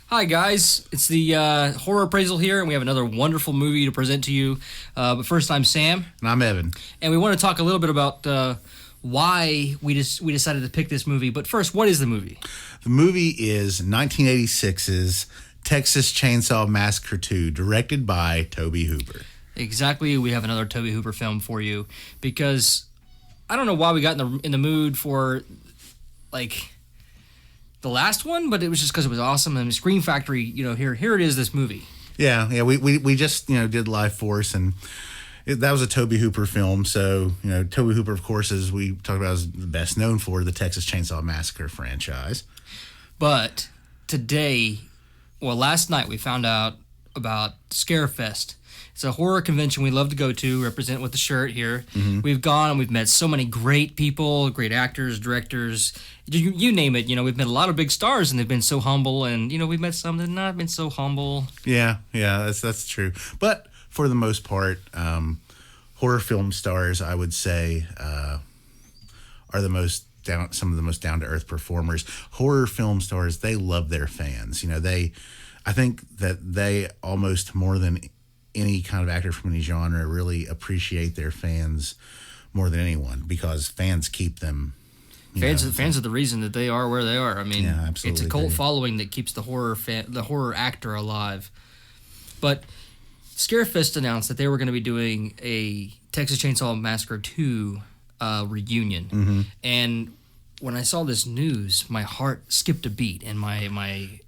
Hi guys, it's the horror appraisal here, and we have another wonderful movie to present to you. But first, I'm Sam, And I'm Evan. and we want to talk a little bit about why we decided to pick this movie. But first, what is the movie? The movie is 1986's Texas Chainsaw Massacre 2, directed by Tobe Hooper. Exactly, we have another Tobe Hooper film for you because I don't know why we got in the mood for like the last one, but it was just because it was awesome. And Scream Factory, here it is, this movie. Yeah. We just did Life Force, and that was a Tobe Hooper film. So Tobe Hooper, of course, as we talked about, is the best known for the Texas Chainsaw Massacre franchise. But last night we found out about Scarefest. It's a horror convention we love to go to, represent with the shirt here. Mm-hmm. We've gone and we've met so many great people, great actors, directors, you name it. We've met a lot of big stars, and they've been so humble, and we've met some that have not been so humble. Yeah, that's true. But for the most part, horror film stars, I would say, are some of the most down to earth performers. Horror film stars, they love their fans. I think that they almost more than any kind of actor from any genre really appreciate their fans more than anyone, because fans keep them. Fans are the reason that they are where they are. I mean, yeah, absolutely, it's a cult following that keeps the horror actor alive. But Scarefest announced that they were going to be doing a Texas Chainsaw Massacre 2 reunion. Mm-hmm. And when I saw this news, my heart skipped a beat, and I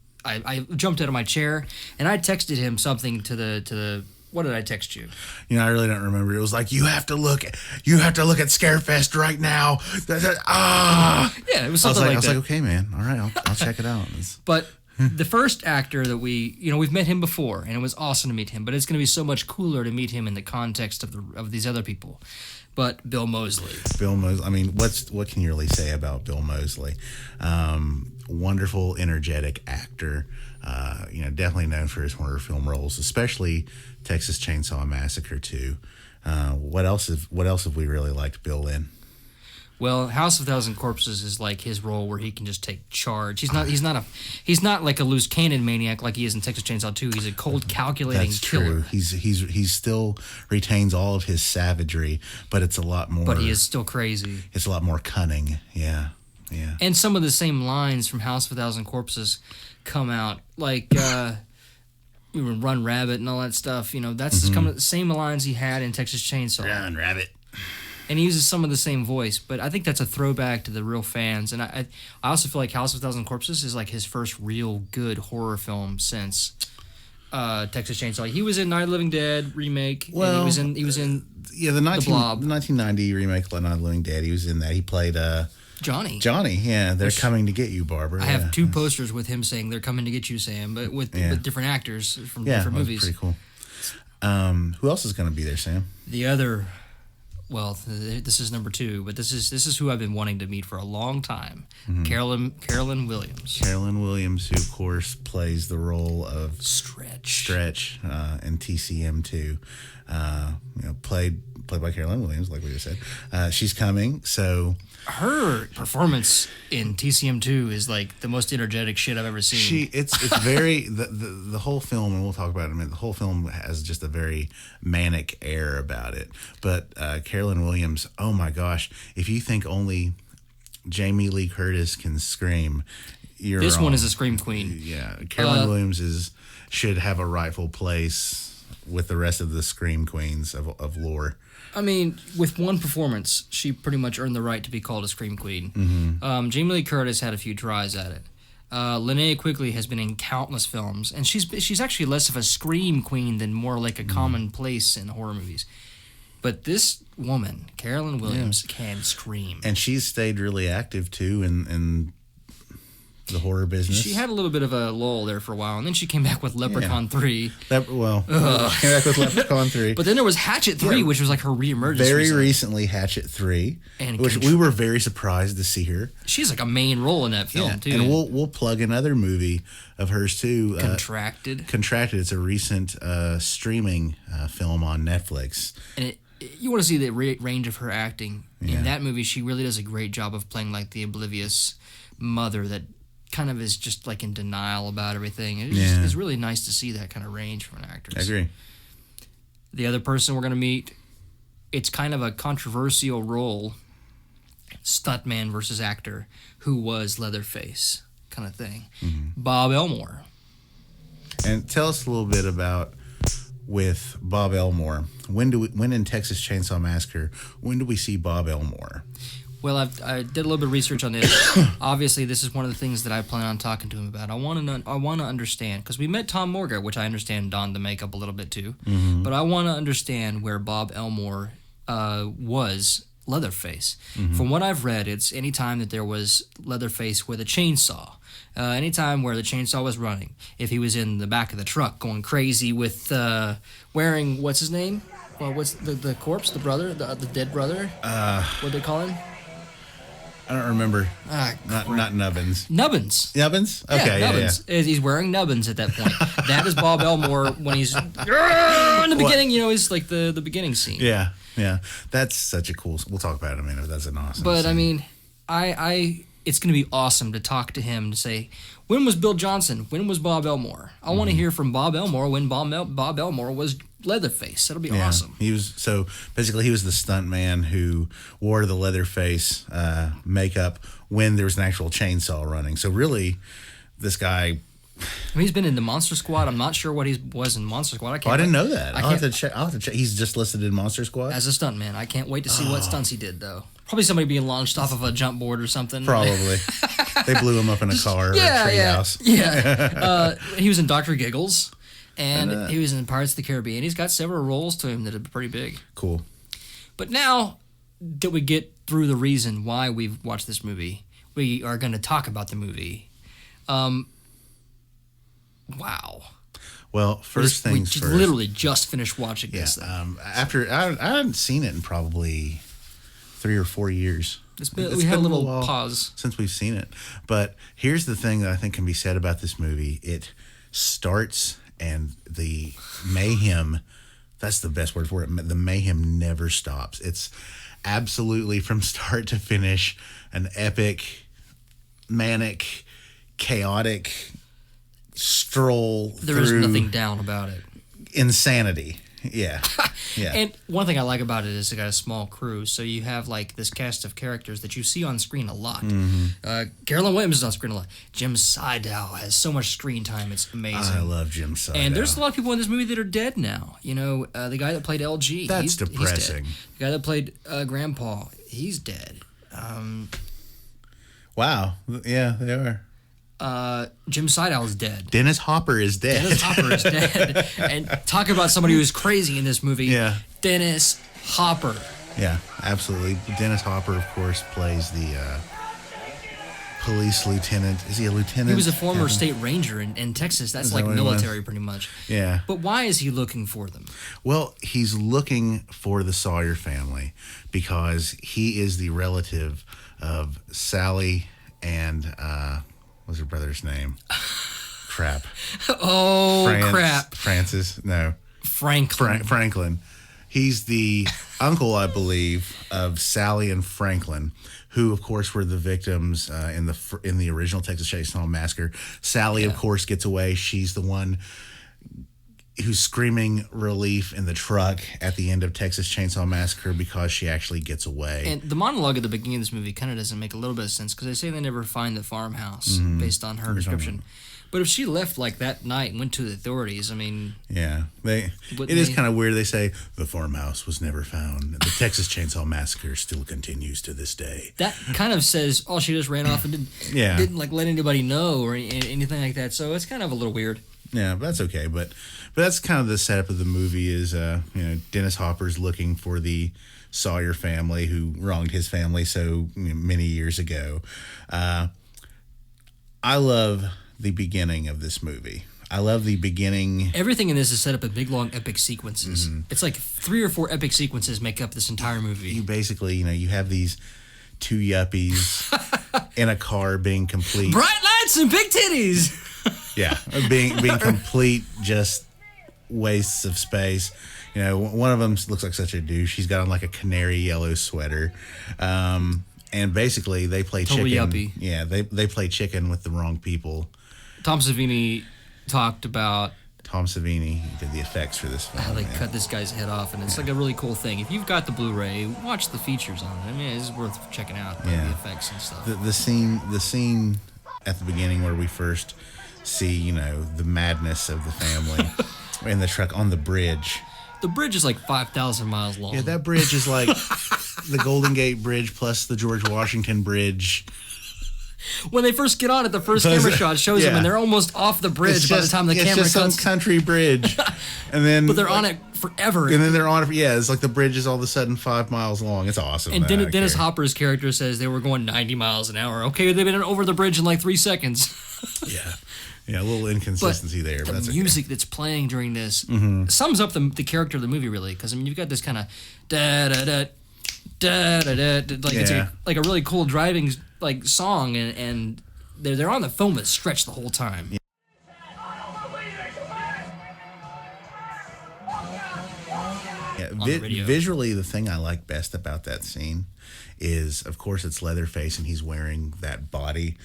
jumped out of my chair, and I texted him something to the. What did I text you? I really don't remember. It was like, you have to look at Scarefest right now. Yeah, it was something like that. I was like, okay, man. All right, I'll check it out. But the first actor that we've met him before, and it was awesome to meet him, but it's going to be so much cooler to meet him in the context of these other people. But Bill Moseley. I mean, what can you really say about Bill Moseley? Wonderful, energetic actor. Definitely known for his horror film roles, especially Texas Chainsaw Massacre 2. What else have we really liked Bill in? Well, House of a Thousand Corpses is like his role where he can just take charge. He's not like a loose cannon maniac like he is in Texas Chainsaw 2. He's a cold, calculating killer. That's true. He's still retains all of his savagery, but it's a lot more. But he is still crazy. It's a lot more cunning. Yeah. And some of the same lines from House of a Thousand Corpses come out, like Run Rabbit and all that stuff. That's the same lines he had in Texas Chainsaw. Run Rabbit. And he uses some of the same voice, but I think that's a throwback to the real fans. And I also feel like House of a Thousand Corpses is like his first real good horror film since Texas Chainsaw. He was in Night of the Living Dead remake. Well, and he was in the Blob. The 1990 remake of Night of the Living Dead. He was in that. He played Johnny. Yeah. They're coming to get you, Barbara. I have two posters with him saying "They're coming to get you, Sam," but with different actors from different movies. Pretty cool. Who else is going to be there, Sam? The other. Well, this is number 2, but this is who I've been wanting to meet for a long time. Mm-hmm. Carolyn Williams. Carolyn Williams, who of course plays the role of Stretch in TCM2. Played by Carolyn Williams, like we just said. She's coming, so her performance in TCM2 is like the most energetic shit I've ever seen. It's very the whole film, and we'll talk about it in a minute. The whole film has just a very manic air about it. But Carolyn Williams, oh my gosh, if you think only Jamie Lee Curtis can scream, you're this wrong. One is a scream queen. Yeah, Carolyn Williams should have a rightful place with the rest of the scream queens of lore. I mean, with one performance, she pretty much earned the right to be called a scream queen. Mm-hmm. Jamie Lee Curtis had a few tries at it. Linnea Quigley has been in countless films, and she's actually less of a scream queen than more like a commonplace in horror movies. But this woman, Carolyn Williams, can scream. And she's stayed really active, too, in the horror business. She had a little bit of a lull there for a while, and then she came back with Leprechaun 3. Came back with Leprechaun 3. But then there was Hatchet 3, which was like her reemergence. Very recently, Hatchet 3, which we were very surprised to see her. She's like a main role in that film, too. And we'll plug another movie of hers, too. Contracted. It's a recent streaming film on Netflix. And you want to see the range of her acting. In that movie, she really does a great job of playing like the oblivious mother that kind of is just like in denial about everything. It's really nice to see that kind of range from an actor. I agree. The other person we're going to meet, it's kind of a controversial role, stuntman versus actor, who was Leatherface kind of thing. Bob Elmore. And tell us a little bit about with Bob Elmore. When in Texas Chainsaw Massacre, when do we see Bob Elmore? Well, I did a little bit of research on this. Obviously, this is one of the things that I plan on talking to him about. I want to understand, because we met Tom Morga, which I understand donned the makeup a little bit too. But I want to understand where Bob Elmore was Leatherface. From what I've read, it's any time that there was Leatherface with a chainsaw. Anytime where the chainsaw was running. If he was in the back of the truck going crazy with wearing, what's his name? Well, what's the corpse, the brother, the dead brother? What do they call him? I don't remember. Not Nubbins. Nubbins. Nubbins? Okay, yeah, Nubbins. He's wearing nubbins at that point. That is Bob Elmore when he's in the beginning. You know, he's like the beginning scene. Yeah. That's such a cool. We'll talk about it in a minute. That's an awesome. But scene. I mean, it's going to be awesome to talk to him to say, when was Bill Johnson? When was Bob Elmore? I want to hear from Bob Elmore when Bob Elmore was Leatherface. That'll be awesome. He was he was the stunt man who wore the Leatherface makeup when there was an actual chainsaw running. So really, this guy. I mean, he's been in the Monster Squad. I'm not sure what he was in Monster Squad. I didn't know that. I'll have to check. He's just listed in Monster Squad as a stuntman. I can't wait to see what stunts he did, though. Probably somebody being launched off of a jump board or something. Probably. They blew him up in a car or a treehouse. Yeah. He was in Dr. Giggles, and he was in Pirates of the Caribbean. He's got several roles to him that are pretty big. Cool. But now that we get through the reason why we've watched this movie, we are going to talk about the movie. Wow. Well, first things first. We literally just finished watching this thing. After I hadn't seen it in probably 3 or 4 years. We had a little pause since we've seen it. But here's the thing that I think can be said about this movie. It starts and the mayhem, that's the best word for it. The mayhem never stops. It's absolutely from start to finish an epic, manic, chaotic stroll There is nothing down about it. Insanity. Yeah. And one thing I like about it is it got a small crew, so you have like this cast of characters that you see on screen a lot. Carolyn Williams is on screen a lot. Jim Siedow has so much screen time; it's amazing. I love Jim Siedow. And there's a lot of people in this movie that are dead now. You know, the guy that played LG. That's depressing. He's dead. The guy that played Grandpa, he's dead. Wow. Yeah, they are. Jim Siedow is dead. Dennis Hopper is dead. And talk about somebody who's crazy in this movie. Yeah. Dennis Hopper. Yeah, absolutely. Dennis Hopper, of course, plays the police lieutenant. Is he a lieutenant? He was a former state ranger in Texas. That's like military pretty much. Yeah. But why is he looking for them? Well, he's looking for the Sawyer family because he is the relative of Sally and what's her brother's name? Crap. Crap. Francis? No. Franklin. Franklin. He's the uncle, I believe, of Sally and Franklin, who, of course, were the victims in the original Texas Chainsaw Massacre. Sally, of course, gets away. She's the one who's screaming relief in the truck at the end of Texas Chainsaw Massacre because she actually gets away. And the monologue at the beginning of this movie kind of doesn't make a little bit of sense because they say they never find the farmhouse based on her description. But if she left like that night and went to the authorities, I mean... Yeah. It is kind of weird. They say the farmhouse was never found. The Texas Chainsaw Massacre still continues to this day. That kind of says, oh, she just ran off and didn't like let anybody know or anything like that. So it's kind of a little weird. Yeah, but that's okay. But that's kind of the setup of the movie is, Dennis Hopper's looking for the Sawyer family who wronged his family so many years ago. I love the beginning of this movie. I love the beginning. Everything in this is set up in big, long, epic sequences. It's like 3 or 4 epic sequences make up this entire movie. You basically, you have these 2 yuppies in a car being complete. Bright lights and big titties! Yeah, being complete just wastes of space. One of them looks like such a douche. He's got on like a canary yellow sweater. And basically, they play Totally chicken. yuppie. Yeah, they play chicken with the wrong people. Tom Savini talked about Tom Savini did the effects for this film. how they cut this guy's head off, and it's like a really cool thing. If you've got the Blu-ray, watch the features on it. I mean, it's worth checking out, like, the effects and stuff. The scene at the beginning where we first see, the madness of the family in the truck on the bridge. The bridge is like 5,000 miles long. Yeah, that bridge is like the Golden Gate Bridge plus the George Washington Bridge. When they first get on it, the first camera shot shows them, and they're almost off the bridge by the time the camera cuts. It's just some country bridge. But they're on it forever. And then they're on it. Yeah, it's like the bridge is all of a sudden 5 miles long. It's awesome. And Dennis Hopper's character says they were going 90 miles an hour. Okay, they've been over the bridge in like 3 seconds. Yeah, a little inconsistency there. But the music that's playing during this sums up the character of the movie, really. Because, I mean, you've got this kind of da-da-da, da-da-da, like it's like a really cool driving like song, and they're on the phone with Stretch the whole time. Visually, the thing I like best about that scene is, of course, it's Leatherface, and he's wearing that body.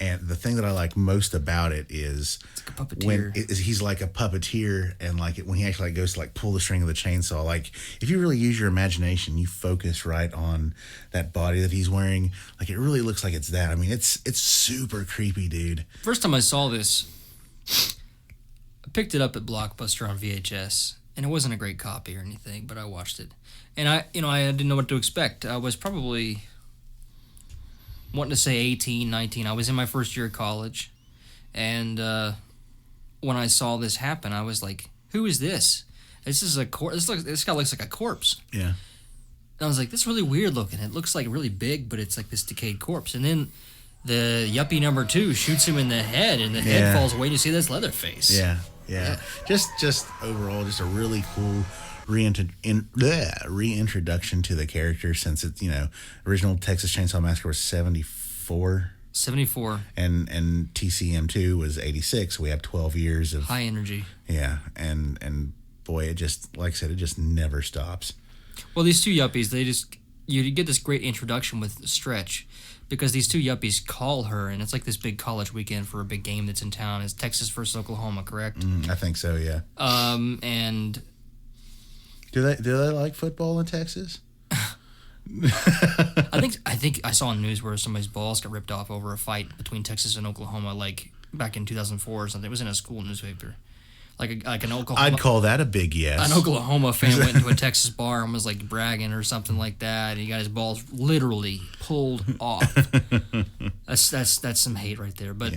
And the thing that I like most about it is it's like a puppeteer. He's like a puppeteer, and like when he actually goes to like pull the string of the chainsaw, like if you really use your imagination, you focus right on that body that he's wearing. Like it really looks like it's that. I mean, it's super creepy, dude. First time I saw this, I picked it up at Blockbuster on VHS, and it wasn't a great copy or anything, but I watched it, and I didn't know what to expect. I was probably wanting to say 18, 19. I was in my first year of college, and when I saw this happen, I was like, "Who is this? This is a this guy looks like a corpse." Yeah. And I was like, "This is really weird looking. It looks like really big, but it's like this decayed corpse." And then the yuppie number 2 shoots him in the head, and the head falls away, and you see that's Leatherface. Yeah. Just overall, just a really cool reintroduction to the character, since it's, original Texas Chainsaw Massacre was 74. 74. And TCM2 was 86. We had 12 years of high energy. Yeah, and boy, it just, like I said, it just never stops. Well, these two yuppies, you get this great introduction with Stretch, because these two yuppies call her, and it's like this big college weekend for a big game that's in town. It's Texas versus Oklahoma, correct? I think so, yeah. And do they like football in Texas? I think I saw on the news where somebody's balls got ripped off over a fight between Texas and Oklahoma, like back in 2004 or something. It was in a school newspaper. Like an Oklahoma. I'd call that a big yes. An Oklahoma fan went into a Texas bar and was like bragging or something like that, and he got his balls literally pulled off. That's some hate right there. But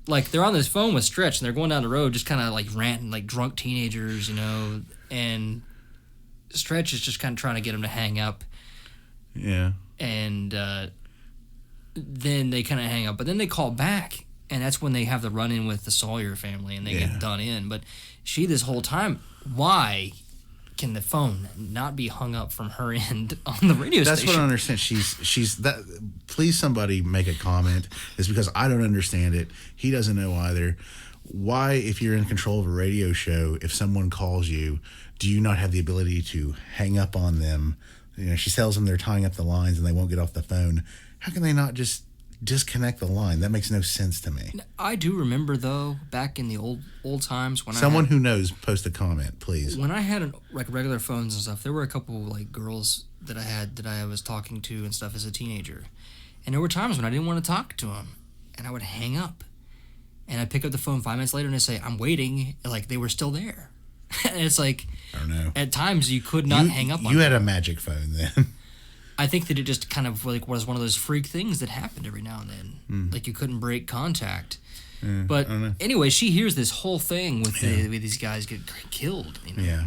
like they're on this phone with Stretch, and they're going down the road just kind of like ranting like drunk teenagers, and Stretch is just kind of trying to get him to hang up. Yeah. And then they kind of hang up, but then they call back. And that's when they have the run-in with the Sawyer family, and they get done in. But this whole time, why can the phone not be hung up from her end on the radio station? That's what I don't understand. She's that. Please, somebody make a comment. It's because I don't understand it. He doesn't know either. Why, if you're in control of a radio show, if someone calls you, do you not have the ability to hang up on them? She tells them they're tying up the lines and they won't get off the phone. How can they not just disconnect the line? That makes no sense to me. I do remember, though, back in the old times when someone who knows, post a comment, please. When I had like regular phones and stuff, there were a couple like girls that I was talking to and stuff as a teenager, and there were times when I didn't want to talk to them, and I would hang up, and I'd pick up the phone 5 minutes later and I'd say, "I'm waiting," like they were still there. And it's like, I don't know. At times you could not hang up on you had a magic phone then. I think that it just kind of like was one of those freak things that happened every now and then. Like you couldn't break contact. But anyway, she hears this whole thing with these guys get killed. Yeah.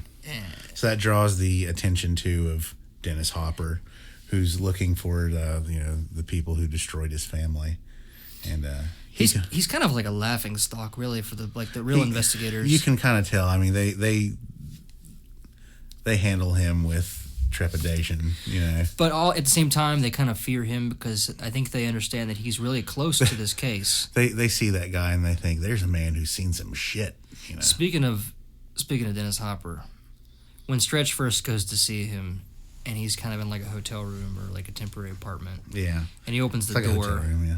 So that draws the attention too of Dennis Hopper, who's looking for the people who destroyed his family, and he's kind of like a laughing stock, really, for the real investigators. You can kind of tell. I mean, they handle him with trepidation, But all at the same time, they kind of fear him because I think they understand that he's really close to this case. They see that guy and they think there's a man who's seen some shit. Speaking of Dennis Hopper, when Stretch first goes to see him, and he's kind of in like a hotel room or like a temporary apartment. Yeah. And he opens the Like a door. hotel room, yeah.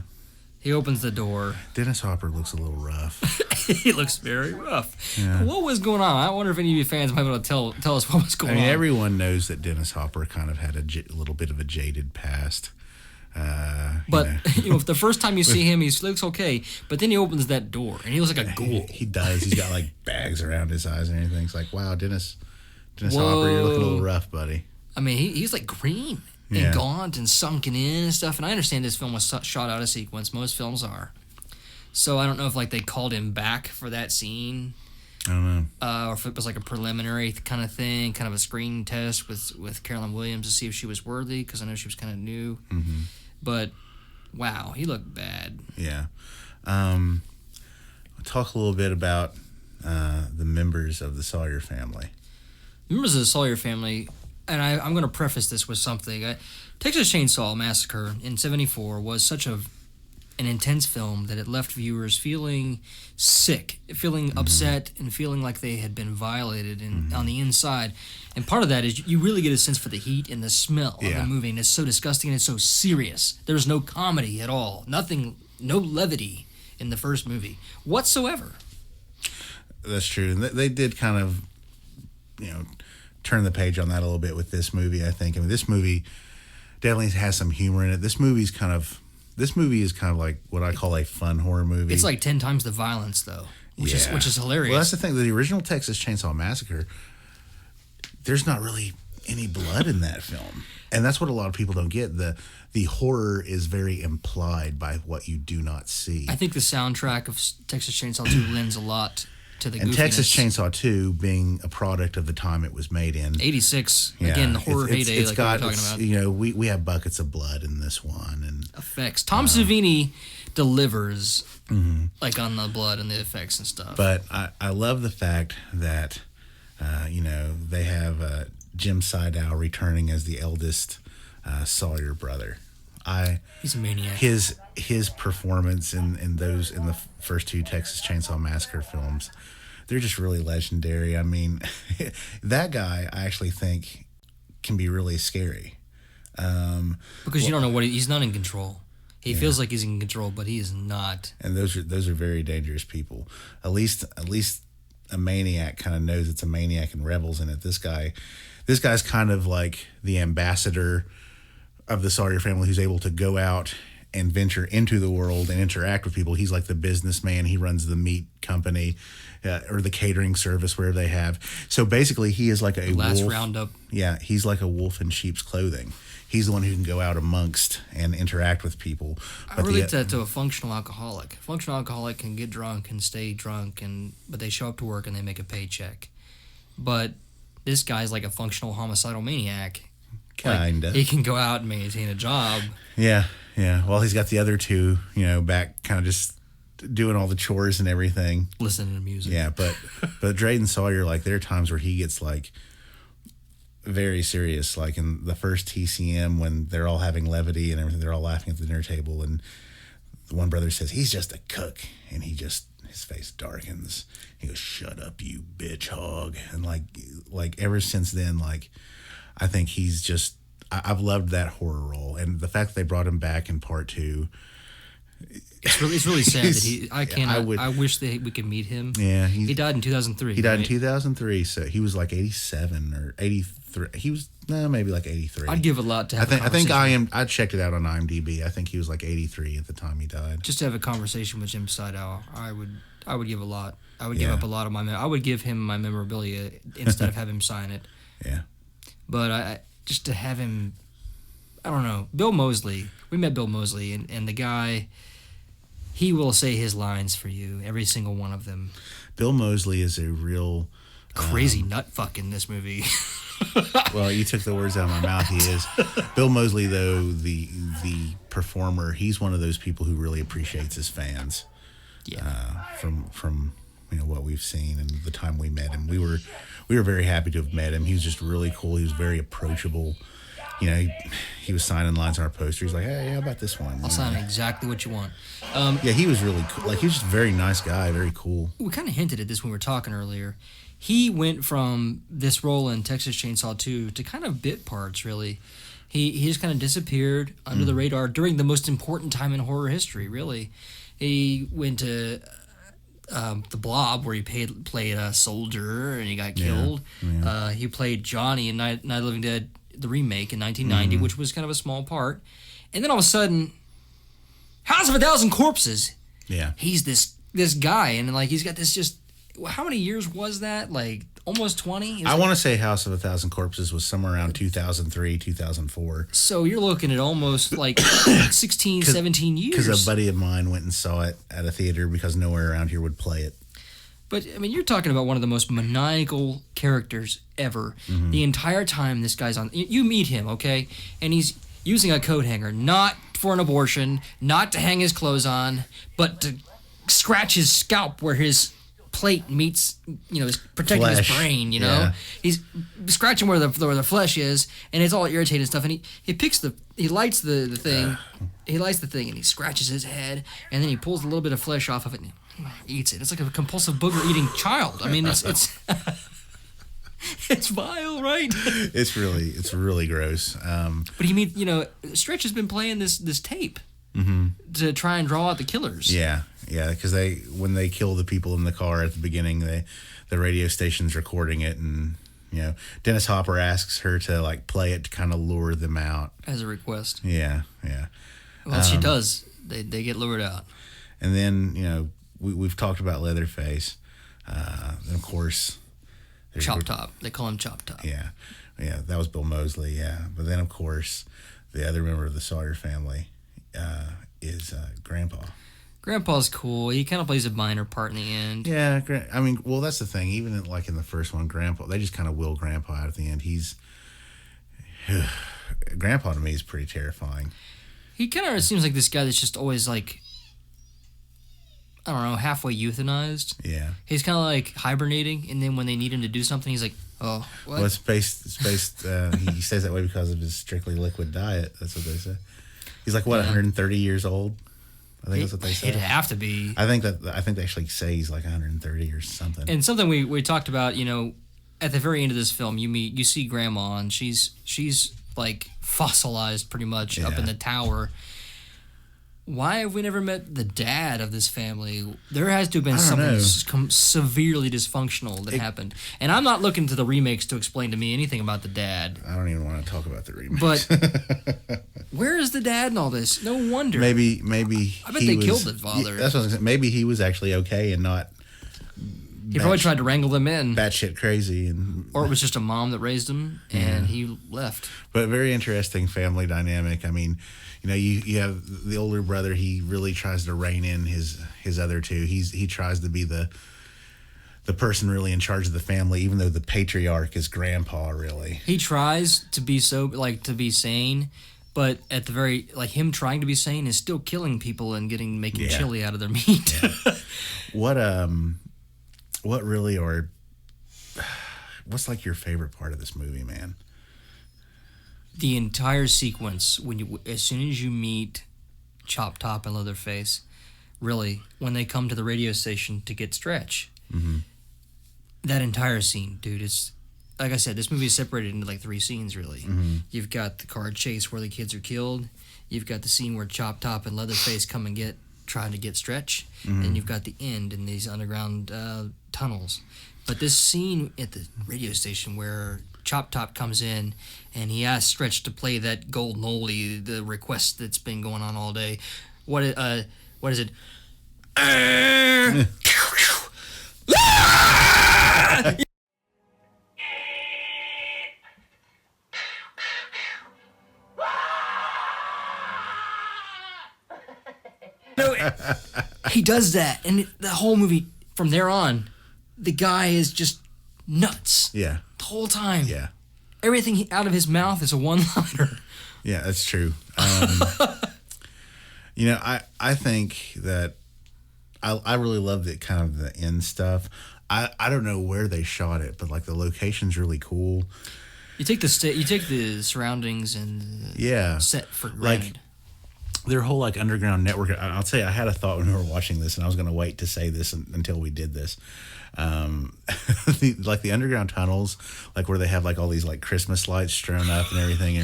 He opens the door. Dennis Hopper looks a little rough. He looks very rough. Yeah. What was going on? I wonder if any of you fans might be able to tell us what was going on. Everyone knows that Dennis Hopper kind of had a little bit of a jaded past. But the first time you see him, he looks okay. But then he opens that door, and he looks like a ghoul. He does. He's got like bags around his eyes and everything. It's like, wow, Dennis Hopper, you're looking a little rough, buddy. I mean, he's like green and gaunt and sunken in and stuff. And I understand this film was shot out of sequence. Most films are. So I don't know if like they called him back for that scene. I don't know. Or if it was like a preliminary kind of thing, kind of a screen test with Carolyn Williams to see if she was worthy, because I know she was kind of new. Mm-hmm. But, wow, he looked bad. Yeah. I'll talk a little bit about the members of the Sawyer family. Members of the Sawyer family, and I'm going to preface this with something. Texas Chainsaw Massacre in '74 was such an intense film that it left viewers feeling sick, feeling upset, and feeling like they had been violated on the inside. And part of that is you really get a sense for the heat and the smell of the movie, and it's so disgusting and it's so serious. There's no comedy at all. Nothing, no levity in the first movie whatsoever. That's true. And they did kind of, turn the page on that a little bit with this movie, I think. I mean, this movie definitely has some humor in it. This movie is kind of like what I call a fun horror movie. It's like 10 times the violence, though, which is hilarious. Well, that's the thing. The original Texas Chainsaw Massacre, there's not really any blood in that film. And that's what a lot of people don't get. The horror is very implied by what you do not see. I think the soundtrack of Texas Chainsaw 2 lends a lot to the goofiness. And Texas Chainsaw 2 being a product of the time it was made in. 86. Yeah, again, the horror heyday it's got, we were talking about. We have buckets of blood in this one. And effects. Tom Savini delivers like on the blood and the effects and stuff. But I love the fact that, they have Jim Siedow returning as the eldest Sawyer brother. He's a maniac. His performance in the first two Texas Chainsaw Massacre films, they're just really legendary. I mean, that guy I actually think can be really scary. Because you don't know he's not in control. He feels like he's in control, but he is not. And those are very dangerous people. At least a maniac kind of knows it's a maniac and revels in it. This guy's kind of like the ambassador of the Sawyer family, who's able to go out and venture into the world and interact with people. He's like the businessman. He runs the meat company or the catering service, wherever they have. So basically, he is like a last wolf. roundup. Yeah, he's like a wolf in sheep's clothing. He's the one who can go out amongst and interact with people. I relate that to a functional alcoholic. A functional alcoholic can get drunk and stay drunk, but they show up to work and they make a paycheck. But this guy's like a functional homicidal maniac. Kinda. He can go out and maintain a job. Yeah. Well, he's got the other two, back kind of just doing all the chores and everything. Listening to music. Yeah, but Drayden Sawyer, like, there are times where he gets, like, very serious. Like, in the first TCM, when they're all having levity and everything, they're all laughing at the dinner table, and the one brother says, he's just a cook, and his face darkens. He goes, shut up, you bitch hog. And, like ever since then, like, I think he's just... I've loved that horror role, and the fact that they brought him back in part 2. It's really sad that I wish that we could meet him. Yeah, he died in 2003. He died in 2003, so he was like 87 or 83. He was maybe like 83. I'd give a lot to have. I think I checked it out on IMDb. I think he was like 83 at the time he died. Just to have a conversation with Jim Siedow, I would give a lot. I would give up a lot of I would give him my memorabilia instead of have him sign it. Yeah. But just to have him, I don't know. Bill Moseley. We met Bill Moseley, and the guy, he will say his lines for you, every single one of them. Bill Moseley is a real... crazy nut fuck in this movie. Well, you took the words out of my mouth. He is. Bill Moseley, though, the performer, he's one of those people who really appreciates his fans. Yeah. From what we've seen and the time we met him. We were very happy to have met him. He was just really cool. He was very approachable. He was signing lines on our poster. He's like, hey, how about this one? I'll sign exactly what you want. Yeah, he was really cool. Like, he was just a very nice guy, very cool. We kind of hinted at this when we were talking earlier. he went from this role in Texas Chainsaw 2 to kind of bit parts, really. He just kind of disappeared under the radar during the most important time in horror history, really. He went to The Blob, where he played a soldier and he got killed. Yeah. He played Johnny in Night of the Living Dead, the remake in 1990, which was kind of a small part. And then all of a sudden, House of a Thousand Corpses. Yeah. He's this guy, and like he's got this just... How many years was that? Like almost 20? I want to say House of a Thousand Corpses was somewhere around 2003, 2004. So you're looking at almost like 16, 17 years. Because a buddy of mine went and saw it at a theater because nowhere around here would play it. But, I mean, you're talking about one of the most maniacal characters ever. The entire time this guy's on... You meet him, okay? And he's using a coat hanger, not for an abortion, not to hang his clothes on, but to scratch his scalp where his plate meets, is protecting his brain, Yeah. He's scratching where the flesh is, and it's all irritating stuff, and he lights the thing, he lights the thing, and he scratches his head, and then he pulls a little bit of flesh off of it, and he eats it. It's like a compulsive booger-eating child. I mean, it's it's vile, right? It's really gross. But Stretch has been playing this tape to try and draw out the killers. Yeah, because when they kill the people in the car at the beginning, the radio station's recording it, and Dennis Hopper asks her to like play it to kind of lure them out as a request. Yeah. Well, she does. They get lured out, and then we've talked about Leatherface, and of course. Chop Top. They call him Chop Top. Yeah, that was Bill Moseley, yeah. But then, of course, the other member of the Sawyer family is Grandpa. Grandpa's cool. He kind of plays a minor part in the end. Yeah, I mean, well, that's the thing. Even in the first one, Grandpa, they just kind of will Grandpa out at the end. Grandpa to me is pretty terrifying. He kind of seems like this guy that's just always like, I don't know, halfway euthanized. Yeah. He's kind of like hibernating, and then when they need him to do something, he's like, oh, what? Well, it's based he says that way because of his strictly liquid diet. That's what they say. He's like, 130 years old? I think that's what they say. It'd have to be. I think they actually say he's like 130 or something. And something we talked about, at the very end of this film, you see Grandma, and she's like fossilized pretty much up in the tower. Why have we never met the dad of this family? There has to have been something severely dysfunctional that happened. And I'm not looking to the remakes to explain to me anything about the dad. I don't even want to talk about the remakes. But where is the dad in all this? No wonder. Maybe I bet they killed the father. That's what I'm saying. Maybe he was actually okay and not... He probably tried to wrangle them in. Batshit crazy. Or it was just a mom that raised him, and he left. But very interesting family dynamic. I mean... you have the older brother. He really tries to rein in his other two. He tries to be the person really in charge of the family, even though the patriarch is Grandpa. Really, he tries to be to be sane, but at the very him trying to be sane is still killing people and making chili out of their meat. Yeah. What really what's like your favorite part of this movie, man? The entire sequence, as soon as you meet Chop Top and Leatherface, really, when they come to the radio station to get Stretch, that entire scene, dude, it's like I said, this movie is separated into 3 scenes, really. You've got the car chase where the kids are killed. You've got the scene where Chop Top and Leatherface come and trying to get Stretch. And you've got the end in these underground tunnels. But this scene at the radio station where Chop Top comes in and he asks Stretch to play that Golden Oldie, the request that's been going on all day. What is it? He does that, and the whole movie from there on, the guy is just nuts. Yeah. The whole time. Yeah. Everything out of his mouth is a one-liner. Yeah, that's true. I think that I really love the kind of the end stuff. I don't know where they shot it, but the location's really cool. You take the surroundings and the set for granted. their whole like underground network. I'll tell you, I had a thought when we were watching this, and I was going to wait to say this until we did this. The underground tunnels, like where they have like all these like Christmas lights strewn up and everything,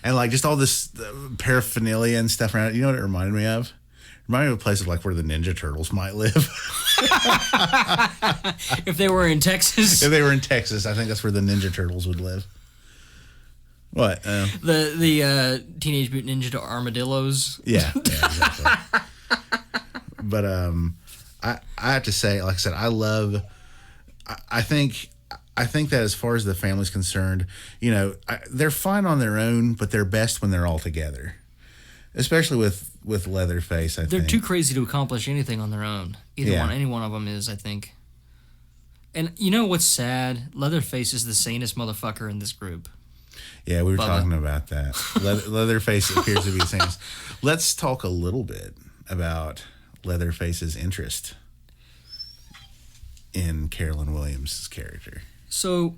and like just all this paraphernalia and stuff around it. You know what it reminded me of? Reminded me of a place like where the Ninja Turtles might live. If they were in Texas. If they were in Texas, I think that's where the Ninja Turtles would live. What? The Teenage Mutant Ninja Armadillos. Yeah, exactly. But I have to say, like I said, I think that as far as the family's concerned, you know, they're fine on their own, but they're best when they're all together. Especially with Leatherface, I think. They're too crazy to accomplish anything on their own. Any one of them is, I think. And you know what's sad? Leatherface is the sanest motherfucker in this group. Yeah, we were talking about that. Leatherface appears to be the sanest. Let's talk a little bit about Leatherface's interest in Carolyn Williams' character. So,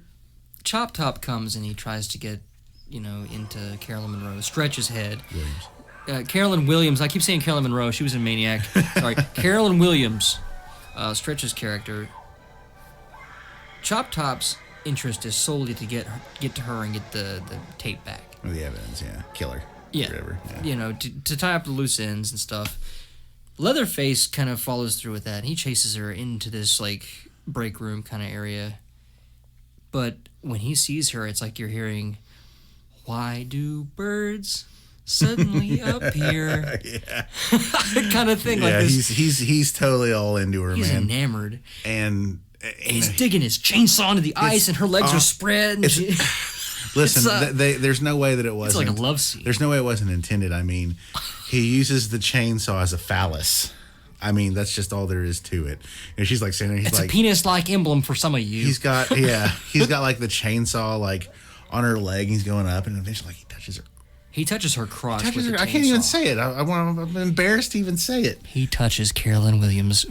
Chop Top comes and he tries to get, into Carolyn Monroe. Stretch's head. Williams. Carolyn Williams. I keep saying Carolyn Monroe. She was in Maniac. Sorry. Carolyn Williams, Stretch's character. Chop Top's interest is solely to get to her and get the tape back. Or the evidence, yeah. Kill her. Yeah. Whatever. Yeah. To tie up the loose ends and stuff. Leatherface kind of follows through with that. And he chases her into this, like, break room kind of area. But when he sees her, it's like you're hearing, "Why do birds suddenly appear?" Yeah. kind of thing. Yeah, like this. He's totally all into her, He's man. enamored. And he's digging his chainsaw into the ice, and her legs are spread. And listen, there's no way that it wasn't. It's like a love scene. There's no way it wasn't intended. I mean, he uses the chainsaw as a phallus. I mean, that's just all there is to it. And she's like saying, it's like a penis-like emblem for some of you. He's got like the chainsaw like on her leg. And he's going up, and eventually like, he touches her. He touches her crotch. I can't even say it. I'm embarrassed to even say it. He touches Carolyn Williams'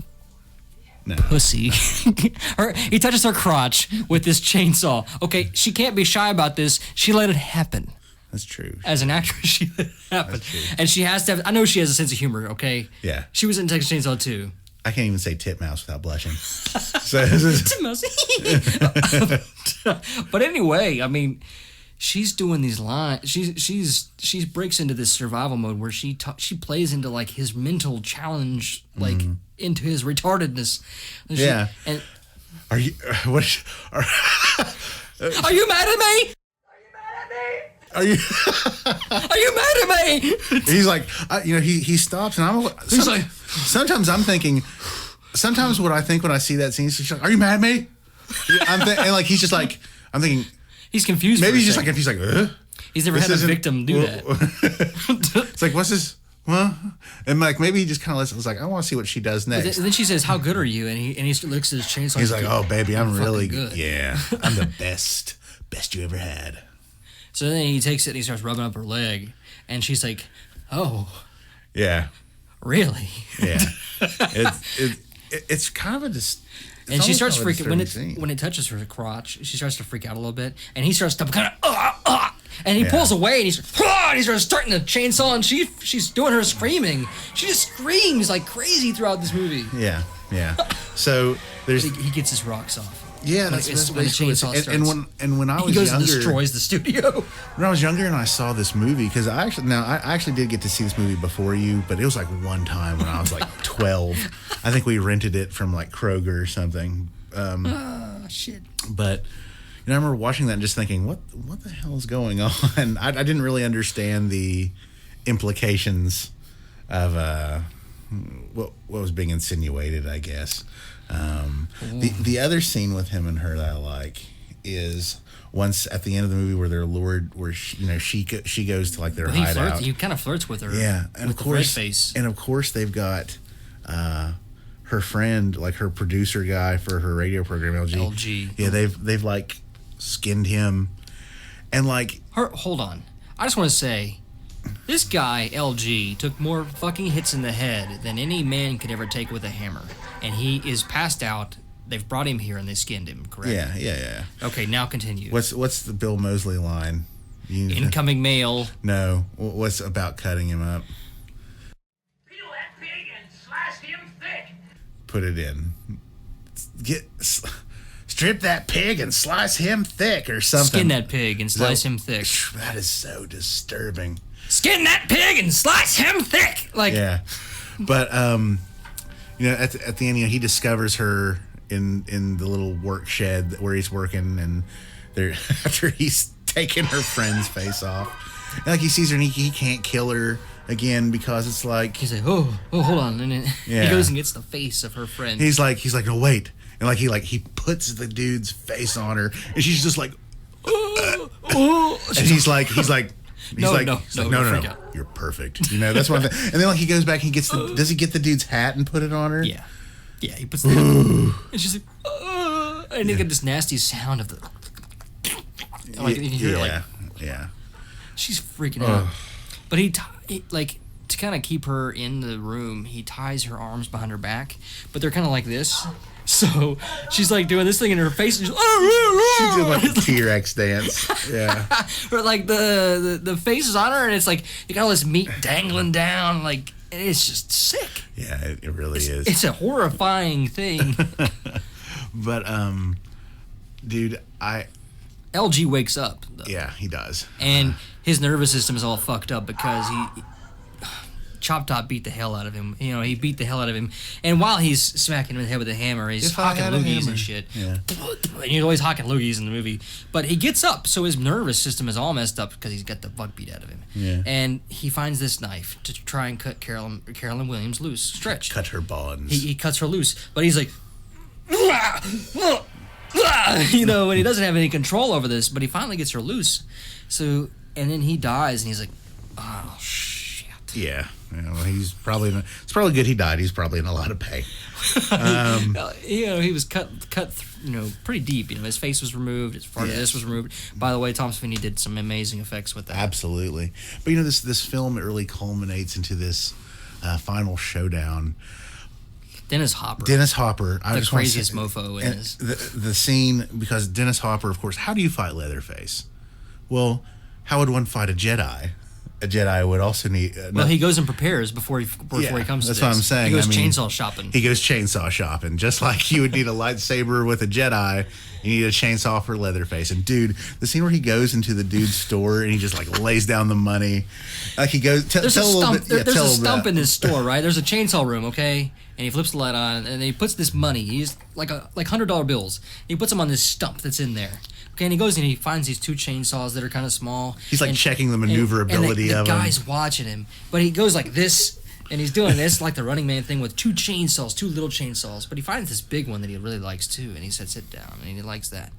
pussy. He touches her crotch with this chainsaw. Okay, she can't be shy about this. She let it happen. That's true. As an actress, she let it happen. That's true. And she has to have... I know she has a sense of humor, okay? Yeah. She was in Texas Chainsaw too. I can't even say titmouse without blushing. Titmouse. But anyway, I mean... She's doing these lines. She breaks into this survival mode where she plays into like his mental challenge, like into his retardedness. Yeah. And are you are you mad at me? Are you mad at me? He's like, he stops, and sometimes I'm thinking, sometimes what I think when I see that scene is, she's like, "Are you mad at me?" And like he's just like, I'm thinking. He's confused. Maybe he's just like confused, like, He's never had a victim do that. It's like, what's this? Well, and like maybe he just kind of listens. Like, I want to see what she does next. And then she says, "How good are you?" And he looks at his chainsaw. He's like, "Oh, baby, I'm really good. Yeah, I'm the best you ever had." So then he takes it and he starts rubbing up her leg, and she's like, "Oh, yeah, really?" Yeah, it's kind of a and she starts freaking when it touches her crotch. She starts to freak out a little bit, and he starts to kind of and he pulls away, and he starts starting to chainsaw, and she's doing her screaming. She just screams like crazy throughout this movie. Yeah. So he gets his rocks off. Yeah, that's when the chainsaw starts. And when I was he goes younger, and destroys the studio. When I was younger and I saw this movie, because I actually did get to see this movie before you, but it was like one time when I was like 12. I think we rented it from like Kroger or something. Shit. But I remember watching that and just thinking, what the hell is going on? I didn't really understand the implications of what was being insinuated, I guess. The other scene with him and her that I like is once at the end of the movie where they're lured, where she goes to like their hideout. He kind of flirts with her. Yeah, and with of course, the red face. And of course they've got her friend, like her producer guy for her radio program, LG. Yeah, they've like skinned him, and like hold on, I just want to say. This guy, LG, took more fucking hits in the head than any man could ever take with a hammer. And he is passed out. They've brought him here and they skinned him, correct? Yeah. Okay, now continue. What's the Bill Moseley line? Incoming mail. No. What's about cutting him up? put it in. Strip that pig and slice him thick or something. Skin that pig and slice him thick. That is so disturbing. Skin that pig and slice him thick. Like, yeah, but you know, at the end, you know, he discovers her in the little work shed where he's working, and they're after he's taken her friend's face off, and like he sees her and he can't kill her again because it's like he's like, oh, hold on, and then he goes and gets the face of her friend. He's like, no, wait, and like he puts the dude's face on her, and she's just like, and he's like. No, you're perfect. You know, that's one thing. And then like he goes back and he gets does he get the dude's hat and put it on her? Yeah, he puts the hat on. And she's like, and you get this nasty sound of the like you hear like she's freaking out. But he like to kind of keep her in the room, he ties her arms behind her back, but they're kind of like this. So she's like doing this thing in her face, and she's doing like a T-Rex dance. Yeah. Or like the face is on her, and it's like you got all this meat dangling down, like it's just sick. Yeah, it really is. It's a horrifying thing. But dude, LG wakes up though. Yeah, he does. And his nervous system is all fucked up because Chop Top beat the hell out of him. You know, he beat the hell out of him. And while he's smacking him in the head with a hammer, he's hocking loogies and shit. Yeah. And he's always hocking loogies in the movie. But he gets up, so his nervous system is all messed up because he's got the fuck beat out of him. Yeah. And he finds this knife to try and cut Carolyn Williams loose. Stretch. Cut her bonds. He cuts her loose. But he's like, you know, and he doesn't have any control over this, but he finally gets her loose. So, and then he dies, and he's like, oh, shit. Yeah. You know, it's probably good he died. He's probably in a lot of pain. You know, he was cut, you know, pretty deep. You know, his face was removed. His part of this was removed. By the way, Tom Savini did some amazing effects with that. Absolutely. But you know, this film really culminates into this final showdown. Dennis Hopper, the craziest mofo in this. The scene, because Dennis Hopper, of course, how do you fight Leatherface? Well, how would one fight a Jedi? A Jedi would also need. Well, he goes and prepares before he comes. That's to what I'm saying. He goes chainsaw shopping. He goes chainsaw shopping, just like you would need a lightsaber with a Jedi. You need a chainsaw for Leatherface. And dude, the scene where he goes into the dude's store and he just like lays down the money, like he goes. There's a stump in his store, right? There's a chainsaw room, okay, and he flips the light on and he puts this money. He's like $100 bills. He puts them on this stump that's in there. Okay, and he goes and he finds these two chainsaws that are kind of small. He's like checking the maneuverability of them. The guy's watching him, but he goes like this, and he's doing this like the Running Man thing with two little chainsaws. But he finds this big one that he really likes too, and he said, "Sit down," and he likes that.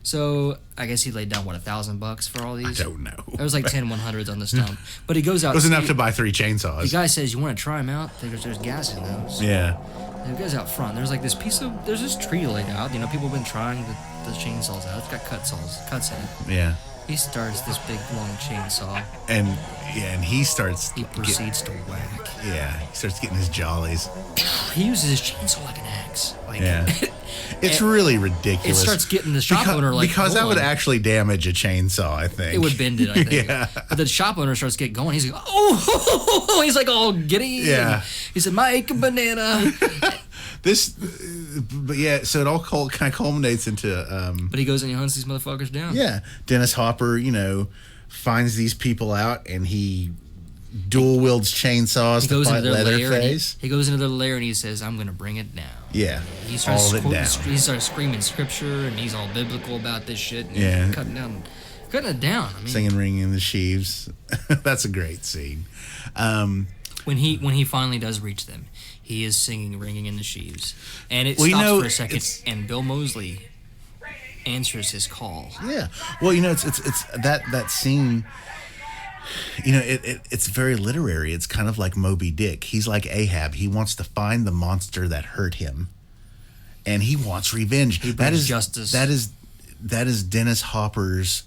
So I guess he laid down $1,000 for all these. I don't know. There was like 10 100s on the stump, but he goes out. It was enough to buy 3 chainsaws. The guy says, "You want to try them out? There's gas in those." Yeah. And the guy's out front. There's like there's this tree laid out. You know, people have been trying the chainsaws out. It's got cuts in it. Yeah. He starts this big long chainsaw. And he proceeds to whack. Yeah, he starts getting his jollies. He uses his chainsaw like an axe. It's really ridiculous. It starts getting the shop owner like because that would actually damage a chainsaw, I think. It would bend it, I think. Yeah. But the shop owner starts getting going. He's like, oh, he's like all giddy. Yeah. He said, Mike, a banana. So it all kind of culminates into. But he goes and he hunts these motherfuckers down. Yeah, Dennis Hopper, finds these people out and he dual wields chainsaws to fight Leatherface. He goes into their lair and he says, "I'm going to bring it down." Yeah, he starts screaming scripture and he's all biblical about this shit. And cutting it down. I mean, singing, ringing in the sheaves. That's a great scene. When he finally does reach them, he is singing, ringing in the sheaves, and it stops for a second, and Bill Moseley answers his call. Yeah, well, it's that scene. It's very literary. It's kind of like Moby Dick. He's like Ahab. He wants to find the monster that hurt him, and he wants revenge. That is justice. That is Dennis Hopper's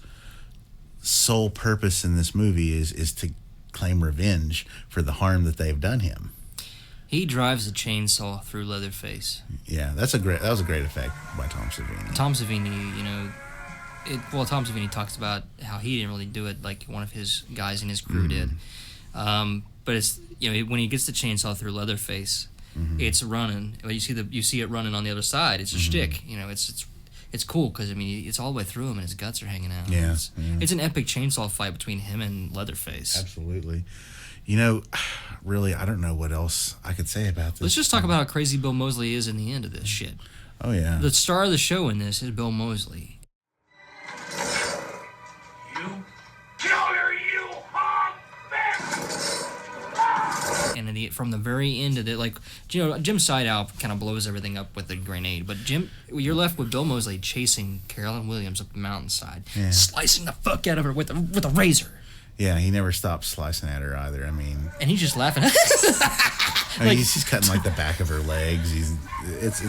sole purpose in this movie is to claim revenge for the harm that they've done him. He drives a chainsaw through Leatherface. Yeah, that was a great effect by Tom Savini. Tom Savini, Tom Savini talks about how he didn't really do it like one of his guys in his crew did. But it's when he gets the chainsaw through Leatherface, it's running. Well, you see it running on the other side. It's a shtick. You know, it's cool because I mean it's all the way through him and his guts are hanging out. Yeah, it's an epic chainsaw fight between him and Leatherface. Absolutely. You know, really, I don't know what else I could say about this. Let's just talk about how crazy Bill Moseley is in the end of this shit. Oh yeah. The star of the show in this is Bill Moseley. You killer, you hog bitch! And from the very end of it, like, you know, Jim Siedow kind of blows everything up with a grenade, but you're left with Bill Moseley chasing Carolyn Williams up the mountainside, slicing the fuck out of her with a razor. Yeah, he never stopped slicing at her either. I mean, and he's just laughing. I mean, he's cutting like the back of her legs. It's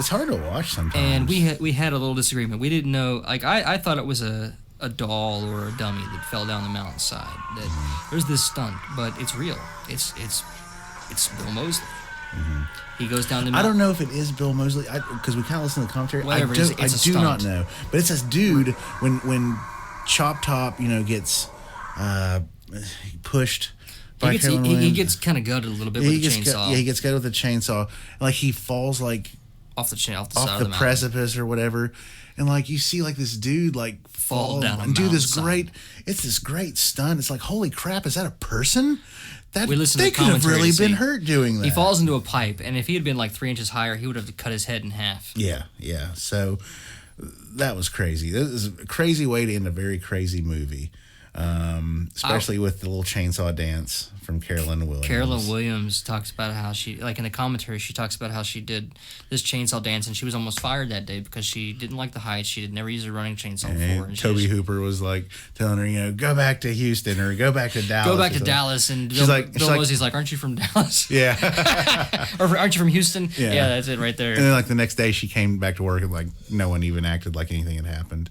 hard to watch sometimes. And we had a little disagreement. We didn't know. Like I thought it was a doll or a dummy that fell down the mountainside. That there's this stunt, but it's real. It's Bill Moseley. He goes down the mountain. I don't know if it is Bill Moseley because we kind of listen to the commentary. Whatever, I do not know, but it's this dude when Chop Top, you know, gets pushed. He gets kind of gutted a little bit with the chainsaw. He gets gutted with the chainsaw. Like he falls like off the side of the precipice or whatever, and like you see like this dude like fall down and do this great. It's this great stunt. It's like holy crap! Is that a person? They could have really been hurt doing that. He falls into a pipe, and if he had been like 3 inches higher, he would have cut his head in half. Yeah. So that was crazy. This is a crazy way to end a very crazy movie. Especially with the little chainsaw dance from Carolyn Williams. Carolyn Williams talks about how she, like in the commentary, she talks about how she did this chainsaw dance and she was almost fired that day because she didn't like the heights. She had never used a running chainsaw before. And Tobe Hooper was like telling her, you know, go back to Houston or go back to Dallas. Go back to Dallas. And Bill Moseley's like, aren't you from Dallas? Yeah. Or aren't you from Houston? Yeah, that's it right there. And then like the next day she came back to work and like no one even acted like anything had happened.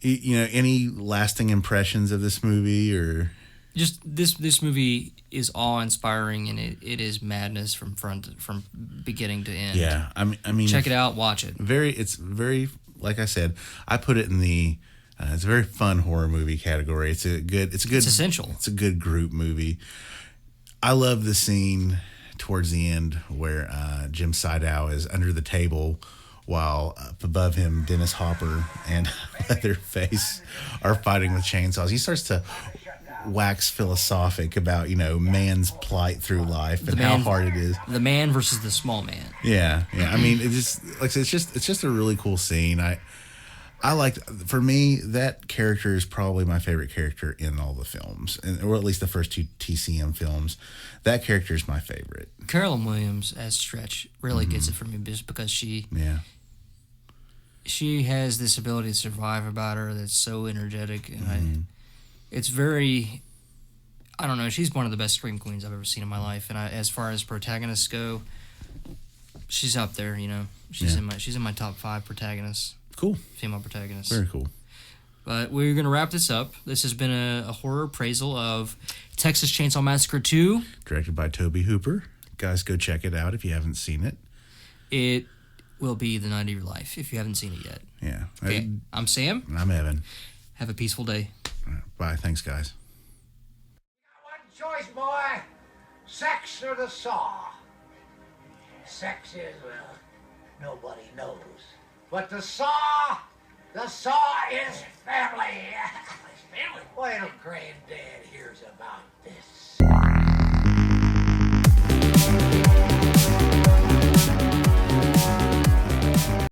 You know, any lasting impressions of this movie or just this movie is awe-inspiring and it is madness from beginning to end. Yeah, I mean, check it out, watch it. It's very like I said, I put it in the it's a very fun horror movie category. It's essential. It's a good group movie. I love the scene towards the end where Jim Siedow is under the table while up above him, Dennis Hopper and Leatherface are fighting with chainsaws. He starts to wax philosophic about, you know, man's plight through life and how hard it is. The man versus the small man. Yeah. I mean, it's just a really cool scene. I like, for me, that character is probably my favorite character in all the films, or at least the first 2 TCM films. That character is my favorite. Carolyn Williams as Stretch really gets it for me just because she has this ability to survive about her that's so energetic, and it's very, I don't know, she's one of the best scream queens I've ever seen in my life, and as far as protagonists go, she's up there, you know. She's in my top 5 protagonists. Cool. Female protagonists. Very cool. But we're going to wrap this up. This has been a horror appraisal of Texas Chainsaw Massacre 2. Directed by Tobe Hooper. Guys, go check it out if you haven't seen it. It will be the night of your life if you haven't seen it yet. Yeah. Okay, I'm Sam. And I'm Evan. Have a peaceful day. Bye. Thanks, guys. You got one choice, boy. Sex or the saw. Sex is, well, nobody knows. But the saw is family. Family? Wait till Granddad hears